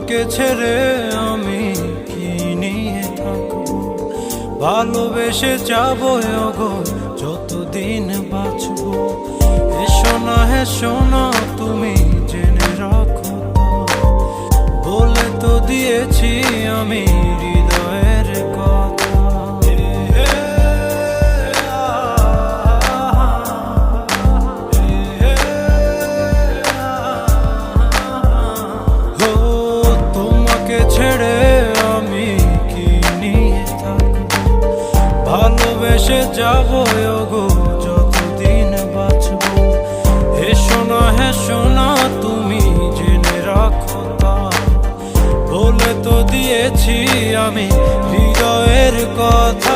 তোমাকে ছেড়ে আমি কি নিয়ে থাকবো, ভালোবেসে যাবো গো যতদিন বাঁচবো। হেসো না তুমি জেনে রাখো, বলে তো দিয়েছি আমি হৃদয়ের কথা। ও তোমাকে ছেড়ে আমি কি নিয়ে থাকবো, ভালোবেসে যাবো গো যতদিন বাঁচবো। হেসো না তুমি জেনে রাখো, বলে তো দিয়েছি আমি হৃদয়ের কথা।